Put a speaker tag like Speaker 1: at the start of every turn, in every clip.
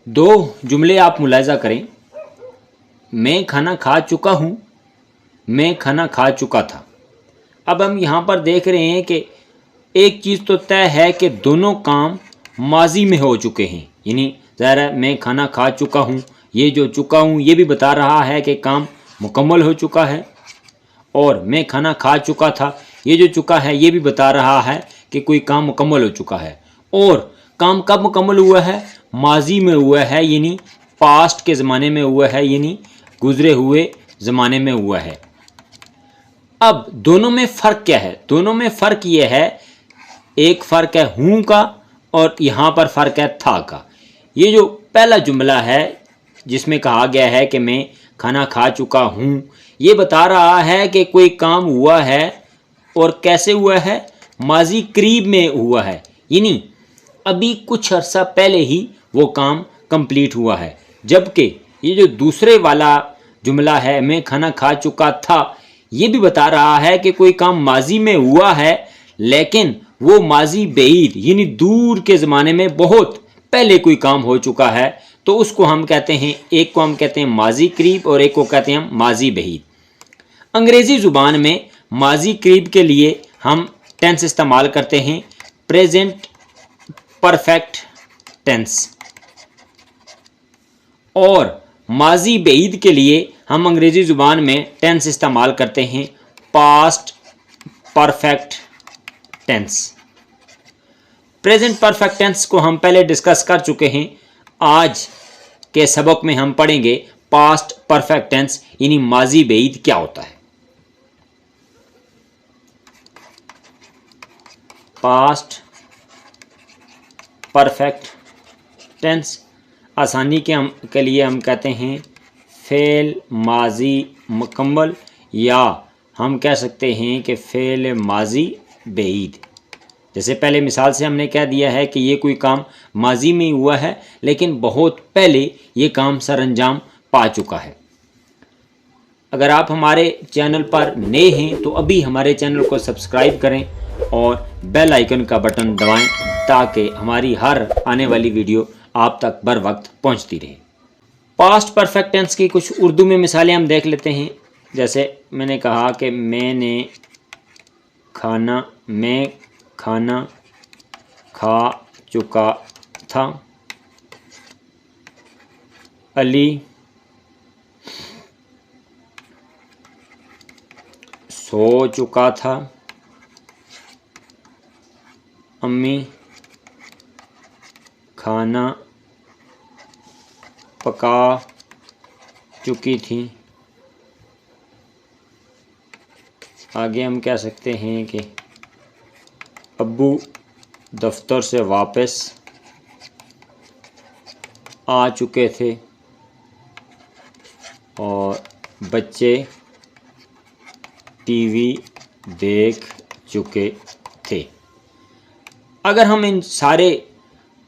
Speaker 1: दो जुमले आप मुलाहिजा करें। मैं खाना खा चुका हूँ, मैं खाना खा चुका था। अब हम यहाँ पर देख रहे हैं कि एक चीज़ तो तय है कि दोनों काम माजी में हो चुके हैं, यानी ज़ाहिर है मैं खाना खा चुका हूँ, ये जो चुका हूँ ये भी बता रहा है कि काम मुकम्मल हो चुका है, और मैं खाना खा चुका था, ये जो चुका है ये भी बता रहा है कि कोई काम मुकम्मल हो चुका है। और काम कब मुकम्मल हुआ है? माजी में हुआ है, यानी पास्ट के ज़माने में हुआ है, यानी गुज़रे हुए ज़माने में हुआ है। अब दोनों में फ़र्क क्या है? दोनों में फ़र्क ये है, एक फ़र्क है हूँ का और यहाँ पर फ़र्क है था का। ये जो पहला जुमला है जिसमें कहा गया है कि मैं खाना खा चुका हूँ, ये बता रहा है कि कोई काम हुआ है, और कैसे हुआ है? माजी करीब में हुआ है, यानी अभी कुछ अर्सा पहले ही वो काम कंप्लीट हुआ है। जबकि ये जो दूसरे वाला जुमला है मैं खाना खा चुका था, ये भी बता रहा है कि कोई काम माजी में हुआ है, लेकिन वो माजी बईद यानी दूर के ज़माने में बहुत पहले कोई काम हो चुका है, तो उसको हम कहते हैं, एक को हम कहते हैं माजी करीब और एक को कहते हैं हम माजी बईद। अंग्रेज़ी ज़ुबान में माजी करीब के लिए हम टेंस इस्तेमाल करते हैं प्रेजेंट परफेक्ट टेंस, और माजी बईद के लिए हम अंग्रेज़ी ज़ुबान में टेंस इस्तेमाल करते हैं past perfect tense. Present perfect tense को हम पहले डिस्कस कर चुके हैं। आज के सबक में हम पढ़ेंगे पास्ट परफेक्ट टेंस यानी माजी बईद क्या होता है। पास्ट परफेक्ट टेंस आसानी के लिए हम कहते हैं फ़ेल माजी मुकम्मल, या हम कह सकते हैं कि फ़ेल माजी बईद। जैसे पहले मिसाल से हमने कह दिया है कि ये कोई काम माजी में हुआ है, लेकिन बहुत पहले ये काम सरअंजाम पा चुका है। अगर आप हमारे चैनल पर नए हैं तो अभी हमारे चैनल को सब्सक्राइब करें और बेल आइकन का बटन दबाएं, ताकि हमारी हर आने वाली वीडियो आप तक बर वक्त पहुँचती रहे। पास्ट परफेक्ट टेंस की कुछ उर्दू में मिसालें हम देख लेते हैं। जैसे मैंने कहा कि मैं खाना खा चुका था। अली सो चुका था। अम्मी खाना पका चुकी थी। आगे हम कह सकते हैं कि अब्बू दफ्तर से वापस आ चुके थे और बच्चे टीवी देख चुके थे। अगर हम इन सारे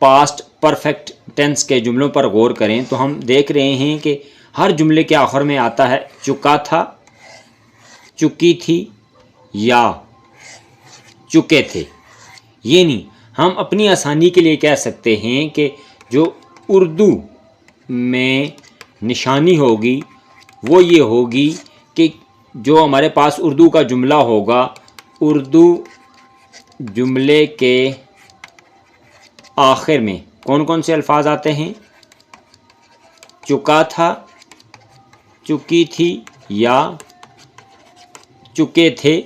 Speaker 1: पास्ट परफेक्ट टेंस के जुमलों पर गौर करें तो हम देख रहे हैं कि हर जुमले के आखिर में आता है चुका था, चुकी थी या चुके थे। ये नहीं, हम अपनी आसानी के लिए कह सकते हैं कि जो उर्दू में निशानी होगी वो ये होगी कि जो हमारे पास उर्दू का जुमला होगा, उर्दू जुमले के आखिर में कौन कौन से अल्फाज आते हैं? चुका था, चुकी थी या चुके थे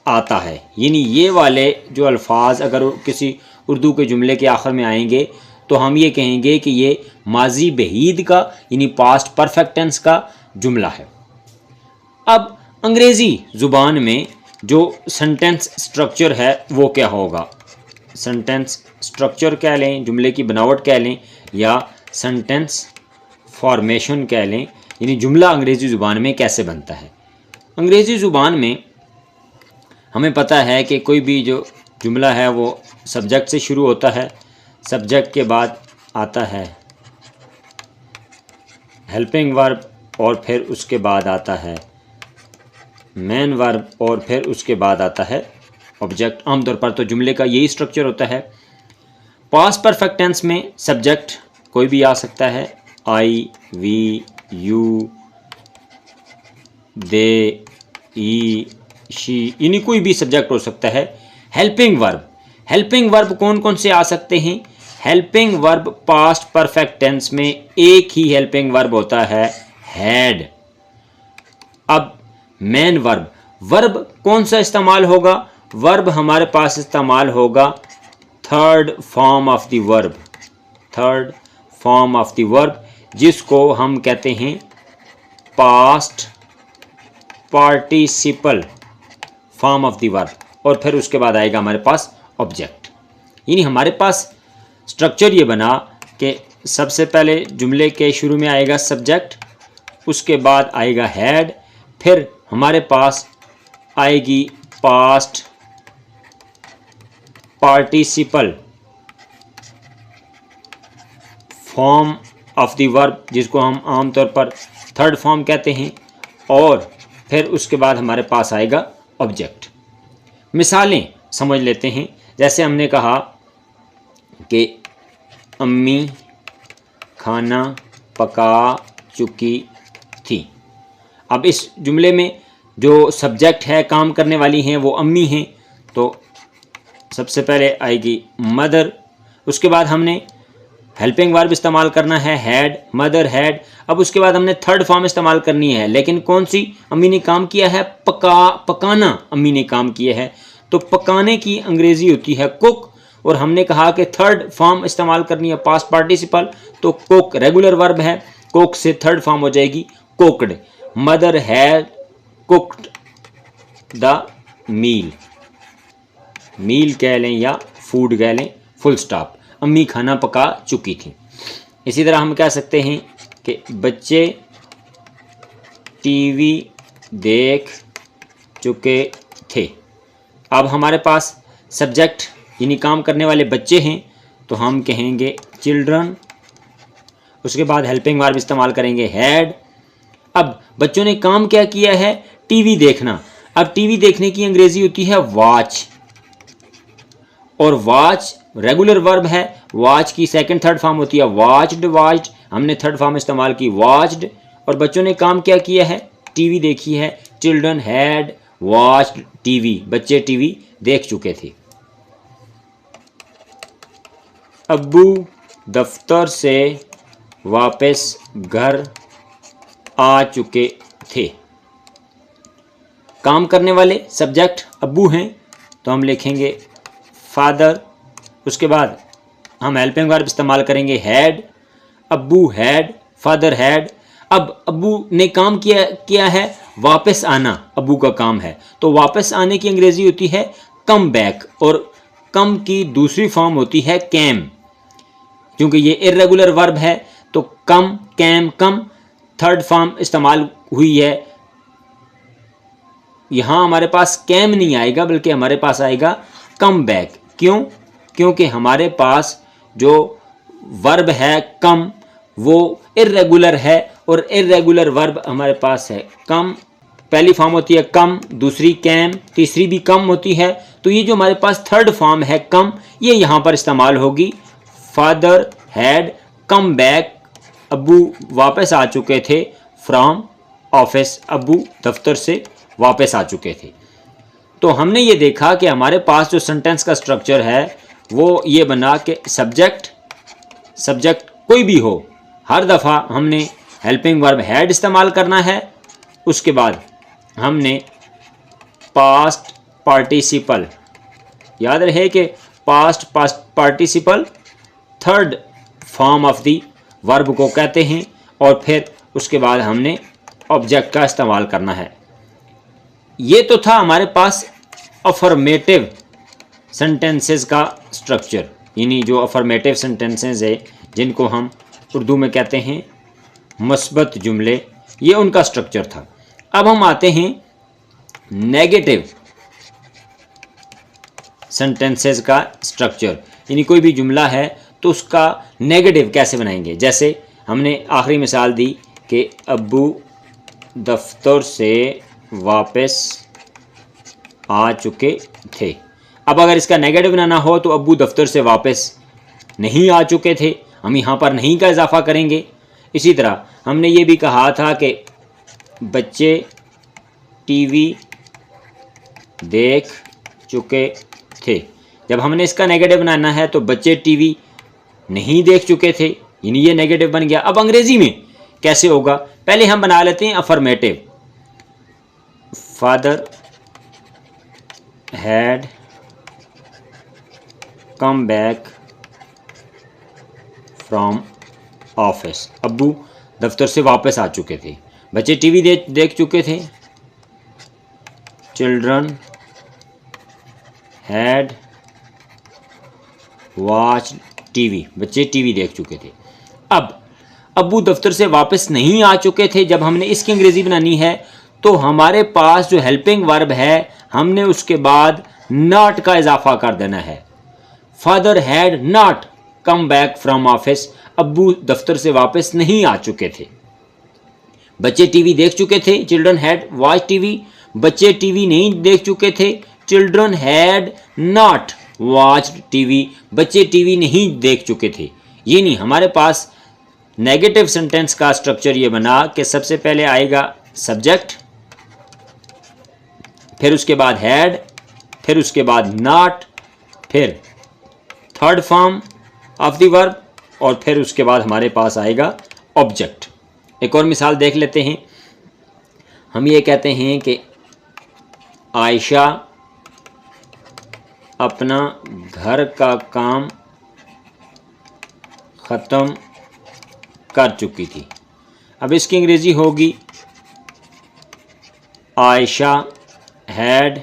Speaker 1: आता है। यानी ये वाले जो अल्फाज अगर किसी उर्दू के जुमले के आखिर में आएंगे तो हम ये कहेंगे कि ये माजी बहीद का यानी पास्ट परफेक्ट टेंस का जुमला है। अब अंग्रेज़ी ज़ुबान में जो सेंटेंस स्ट्रक्चर है वो क्या होगा? सेंटेंस स्ट्रक्चर कह लें, जुमले की बनावट कह लें, या सेंटेंस फॉर्मेशन कह लें, यानी जुमला अंग्रेज़ी ज़ुबान में कैसे बनता है। अंग्रेज़ी ज़ुबान में हमें पता है कि कोई भी जो जुमला है वो सब्जेक्ट से शुरू होता है, सब्जेक्ट के बाद आता है हेल्पिंग वर्ब और फिर उसके बाद आता है मेन वर्ब और फिर उसके बाद आता है ऑब्जेक्ट। आमतौर पर तो जुमले का यही स्ट्रक्चर होता है। पास्ट परफेक्ट टेंस में सब्जेक्ट कोई भी आ सकता है, I, we, you, they, he, she, यानी कोई भी सब्जेक्ट हो सकता है। हेल्पिंग वर्ब कौन कौन से आ सकते हैं? Helping verb past perfect tense में एक ही हेल्पिंग वर्ब होता है, हैड। अब मेन वर्ब कौन सा इस्तेमाल होगा? वर्ब हमारे पास इस्तेमाल होगा third form of the verb, जिसको हम कहते हैं past participle form of the verb, और फिर उसके बाद आएगा हमारे पास ऑब्जेक्ट। यानी हमारे पास स्ट्रक्चर ये बना कि सबसे पहले जुमले के शुरू में आएगा सब्जेक्ट, उसके बाद आएगा हैड, फिर हमारे पास आएगी past participle form of the verb, जिसको हम आमतौर पर थर्ड फॉर्म कहते हैं, और फिर उसके बाद हमारे पास आएगा ऑब्जेक्ट। मिसालें समझ लेते हैं। जैसे हमने कहा कि अम्मी खाना पका चुकी थी। अब इस जुमले में जो सब्जेक्ट है, काम करने वाली हैं वो अम्मी हैं, तो सबसे पहले आएगी मदर, उसके बाद हमने हेल्पिंग वर्ब इस्तेमाल करना है हैड, मदर हैड। अब उसके बाद हमने थर्ड फॉर्म इस्तेमाल करनी है, लेकिन कौन सी? अम्मी ने काम किया है पकाना अम्मी ने काम किया है, तो पकाने की अंग्रेजी होती है कुक, और हमने कहा कि थर्ड फॉर्म इस्तेमाल करनी है पास्ट पार्टिसिपल, तो कुक रेगुलर वर्ब है, कुक से थर्ड फॉर्म हो जाएगी cooked. Mother had cooked the meal कह लें या फूड कह लें, फुल स्टॉप। अम्मी खाना पका चुकी थी। इसी तरह हम कह सकते हैं कि बच्चे टीवी देख चुके थे। अब हमारे पास सब्जेक्ट यानी काम करने वाले बच्चे हैं, तो हम कहेंगे चिल्ड्रन, उसके बाद हेल्पिंग वर्ब इस्तेमाल करेंगे हैड। अब बच्चों ने काम क्या किया है? टीवी देखना। अब टीवी देखने की अंग्रेजी होती है वॉच, और वॉच रेगुलर वर्ब है, वॉच की सेकंड थर्ड फॉर्म होती है वॉच्ड, हमने थर्ड फॉर्म इस्तेमाल की वॉच्ड, और बच्चों ने काम क्या किया है? टीवी देखी है। चिल्ड्रन हैड वॉच्ड टीवी, बच्चे टीवी देख चुके थे। अब्बू दफ्तर से वापस घर आ चुके थे। काम करने वाले सब्जेक्ट अब्बू हैं, तो हम लिखेंगे फादर, उसके बाद हम हेल्पिंग वर्ब इस्तेमाल करेंगे हैड, अब्बू हैड, फादर हैड। अब अब्बू ने काम किया है वापस आना, अब्बू का काम है, तो वापस आने की अंग्रेजी होती है कम बैक, और कम की दूसरी फॉर्म होती है कैम। क्योंकि ये इर्रेगुलर वर्ब है, तो कम, कैम, कम थर्ड फॉर्म इस्तेमाल हुई है। यहाँ हमारे पास कैम नहीं आएगा, बल्कि हमारे पास आएगा कम बैक। क्यों? क्योंकि हमारे पास जो वर्ब है कम, वो इर्रेगुलर है, और इर्रेगुलर वर्ब हमारे पास है कम। पहली फॉर्म होती है कम, दूसरी कैम, तीसरी भी कम होती है, तो ये जो हमारे पास थर्ड फॉर्म है कम, ये यहाँ पर इस्तेमाल होगी। फादर हैड कम बैक, अब्बू वापस आ चुके थे, फ्रॉम ऑफिस, अब्बू दफ्तर से वापस आ चुके थे। तो हमने ये देखा कि हमारे पास जो सेंटेंस का स्ट्रक्चर है वो ये बना कि सब्जेक्ट कोई भी हो, हर दफ़ा हमने हेल्पिंग वर्ब हैड इस्तेमाल करना है। उसके बाद हमने पास्ट पार्टिसिपल, याद रहे कि past participle third form of the verb को कहते हैं, और फिर उसके बाद हमने ऑब्जेक्ट का इस्तेमाल करना है। ये तो था हमारे पास अफर्मेटिव सेंटेंसेस का स्ट्रक्चर, यानी जो अफर्मेटिव सेंटेंसेस है जिनको हम उर्दू में कहते हैं मस्बत जुमले, ये उनका स्ट्रक्चर था। अब हम आते हैं नेगेटिव सेंटेंसेस का स्ट्रक्चर, यानी कोई भी जुमला है तो उसका नेगेटिव कैसे बनाएंगे। जैसे हमने आखिरी मिसाल दी कि अब्बू दफ्तर से वापस आ चुके थे। अब अगर इसका नेगेटिव बनाना हो तो अब्बू दफ्तर से वापस, नहीं आ चुके थे, हम यहाँ पर नहीं का इजाफा करेंगे। इसी तरह हमने ये भी कहा था कि बच्चे टीवी देख चुके थे। जब हमने इसका नेगेटिव बनाना है तो बच्चे टीवी नहीं देख चुके थे, यानी ये नेगेटिव बन गया। अब अंग्रेजी में कैसे होगा, पहले हम बना लेते हैं affirmative. Father had come back from office. अब्बू दफ्तर से वापस आ चुके थे। बच्चे टीवी देख चुके थे। Children had watch TV. बच्चे टीवी देख चुके थे। अब अब्बू दफ्तर से वापस नहीं आ चुके थे। जब हमने इसकी अंग्रेजी बनानी है तो हमारे पास जो हेल्पिंग वर्ब है हमने उसके बाद नॉट का इजाफा कर देना है। Father had not come back from office. अब्बू दफ्तर से वापस नहीं आ चुके थे। बच्चे टीवी देख चुके थे। Children had watch TV. बच्चे टीवी नहीं देख चुके थे। Children had not watch TV. बच्चे टीवी नहीं देख चुके थे। ये नहीं, हमारे पास नेगेटिव सेंटेंस का स्ट्रक्चर ये बना कि सबसे पहले आएगा सब्जेक्ट, फिर उसके बाद हैड, फिर उसके बाद नॉट, फिर third form of the verb और फिर उसके बाद हमारे पास आएगा ऑब्जेक्ट। एक और मिसाल देख लेते हैं। हम ये कहते हैं कि आयशा अपना घर का काम ख़त्म कर चुकी थी। अब इसकी अंग्रेज़ी होगी Ayesha had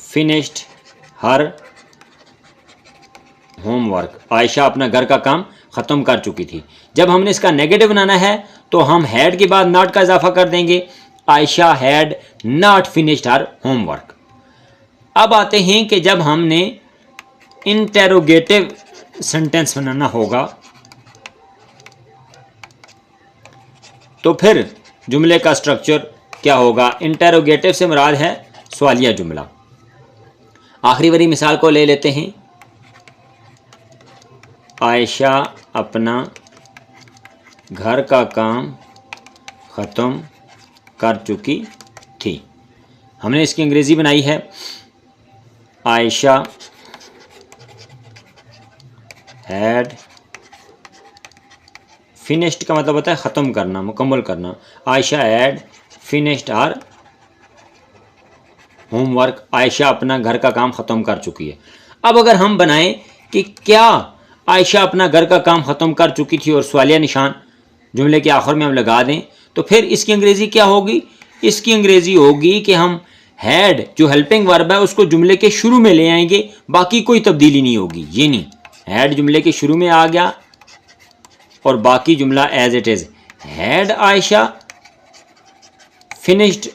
Speaker 1: finished her homework. Ayesha अपना घर का काम ख़त्म कर चुकी थी। जब हमने इसका नेगेटिव बनाना है तो हम हैड के बाद नॉट का इजाफा कर देंगे। Ayesha had not finished her homework. अब आते हैं कि जब हमने इंटेरोगेटिव सेंटेंस बनाना होगा तो फिर जुमले का स्ट्रक्चर क्या होगा। इंटेरोगेटिव से मुराद है सवालिया जुमला। आखिरी वाली मिसाल को ले लेते हैं। आयशा अपना घर का काम ख़त्म कर चुकी थी। हमने इसकी अंग्रेज़ी बनाई है आयशा हैड फिनिश्ड का मतलब होता है ख़त्म करना, मुकम्मल करना। Ayesha had finished her homework. Ayesha अपना घर का काम ख़त्म कर चुकी है। अब अगर हम बनाएं कि क्या आयशा अपना घर का काम ख़त्म कर चुकी थी और सवालिया निशान जुमले के आखिर में हम लगा दें तो फिर इसकी अंग्रेज़ी क्या होगी। इसकी अंग्रेज़ी होगी कि हम हैड जो हेल्पिंग वर्ब है उसको जुमले के शुरू में ले आएंगे, बाकी कोई तब्दीली नहीं होगी। ये नहीं, हैड जुमले के शुरू में आ गया और बाकी जुमला as it is. Had Ayesha finished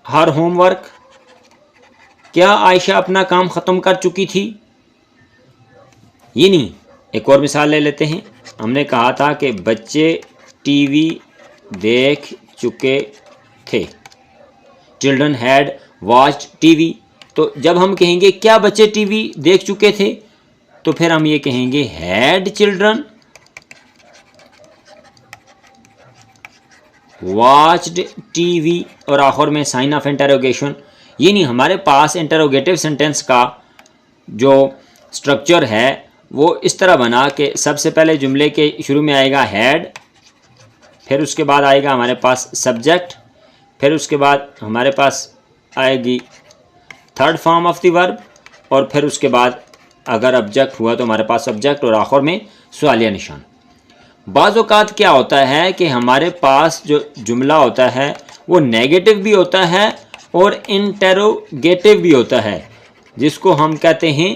Speaker 1: her homework. क्या आयशा अपना काम ख़त्म कर चुकी थी। ये नहीं। एक और मिसाल ले लेते हैं। हमने कहा था कि बच्चे टीवी देख चुके थे। Children had watched TV. तो जब हम कहेंगे क्या बच्चे टीवी देख चुके थे तो फिर हम ये कहेंगे हैड चिल्ड्रन वॉच्ड टीवी और आखिर में साइन ऑफ इंटरोगेशन। ये नहीं, हमारे पास इंटरोगेटिव सेंटेंस का जो स्ट्रक्चर है वो इस तरह बना कि सबसे पहले जुमले के शुरू में आएगा हैड, फिर उसके बाद आएगा हमारे पास सब्जेक्ट, फिर उसके बाद हमारे पास आएगी third form of the verb और फिर उसके बाद अगर ऑब्जेक्ट हुआ तो हमारे पास सब्जेक्ट और आखिर में सवालिया निशान। बाज़ औक़ात क्या होता है कि हमारे पास जो जुमला होता है वो नेगेटिव भी होता है और इंटेरोगेटिव भी होता है, जिसको हम कहते हैं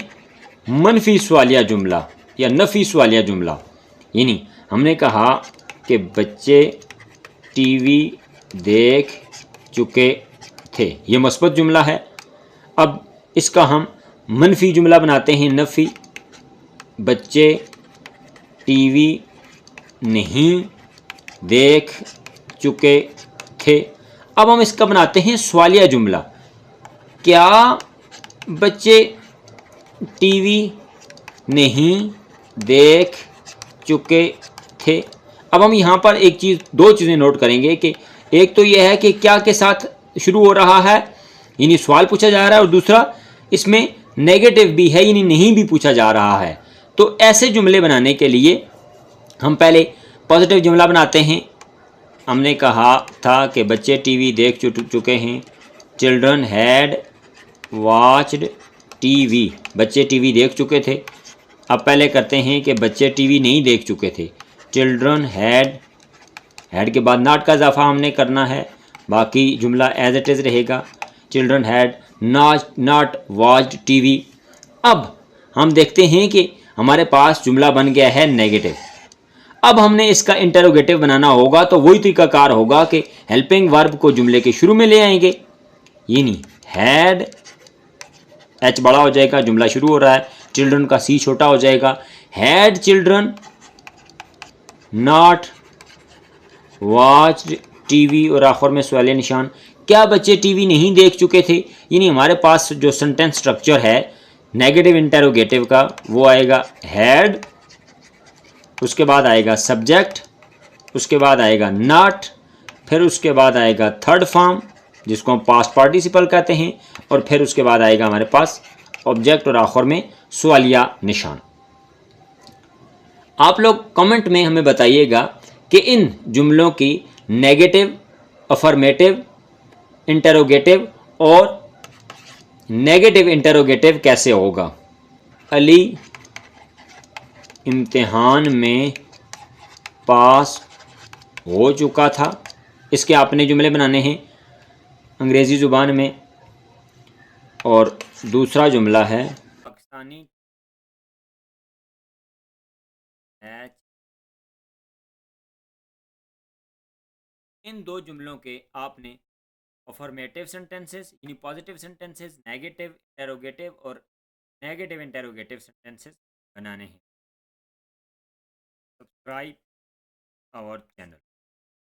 Speaker 1: मनफी सवालिया जुमला या नफ़ी सवालिया जुमला। यानी हमने कहा कि बच्चे टीवी देख चुके थे, ये मस्बत जुमला है। अब इसका हम मनफी जुमला बनाते हैं नफ़ी। बच्चे टीवी नहीं देख चुके थे। अब हम इसका बनाते हैं सवालिया जुमला। क्या बच्चे टीवी नहीं देख चुके थे। अब हम यहाँ पर एक चीज़, दो चीज़ें नोट करेंगे कि एक तो यह है कि क्या के साथ शुरू हो रहा है, यानी सवाल पूछा जा रहा है, और दूसरा इसमें नेगेटिव भी है, यानी नहीं भी पूछा जा रहा है। तो ऐसे जुमले बनाने के लिए हम पहले पॉजिटिव जुमला बनाते हैं। हमने कहा था कि बच्चे टीवी देख चुके हैं। चिल्ड्रन हैड वॉच्ड टीवी, बच्चे टीवी देख चुके थे। अब पहले करते हैं कि बच्चे टीवी नहीं देख चुके थे। चिल्ड्रन हैड के बाद नॉट का इजाफा हमने करना है, बाकी जुमला एज इट इज़ रहेगा। Children had not watched TV. अब हम देखते हैं कि हमारे पास जुमला बन गया है नेगेटिव। अब हमने इसका इंटरोगेटिव बनाना होगा, तो वही तरीकाकार होगा कि हेल्पिंग वर्ब को जुमले के शुरू में ले आएंगे, यानी हैड, एच बड़ा हो जाएगा, जुमला शुरू हो रहा है, चिल्ड्रन का सी छोटा हो जाएगा। Had children not watched TV, और आखिर में सवालिया निशान, क्या बच्चे टीवी नहीं देख चुके थे। यानी हमारे पास जो सेंटेंस स्ट्रक्चर है नेगेटिव इंटरोगेटिव का, वो आएगा हैड, उसके बाद आएगा सब्जेक्ट, उसके बाद आएगा नॉट, फिर उसके बाद आएगा थर्ड फॉर्म जिसको हम पास्ट पार्टिसिपल कहते हैं, और फिर उसके बाद आएगा हमारे पास ऑब्जेक्ट, और आखिर में सवालिया निशान। आप लोग कमेंट में हमें बताइएगा कि इन जुमलों की नेगेटिव, अफर्मेटिव, इंटरोगेटिव और नेगेटिव इंटरोगेटिव कैसे होगा। अली इम्तिहान में पास हो चुका था, इसके आपने जुमले बनाने हैं अंग्रेज़ी ज़ुबान में। और दूसरा जुमला है पाकिस्तानी मैच। इन दो जुमलों के आपने अफर्मेटिव सेंटेंसेस यानी पॉजिटिव सेंटेंसेस, नेगेटिव इंटरोगेटिव और नेगेटिव इंटरोगेटिव सेंटेंसेस बनाने हैं। Subscribe our channel.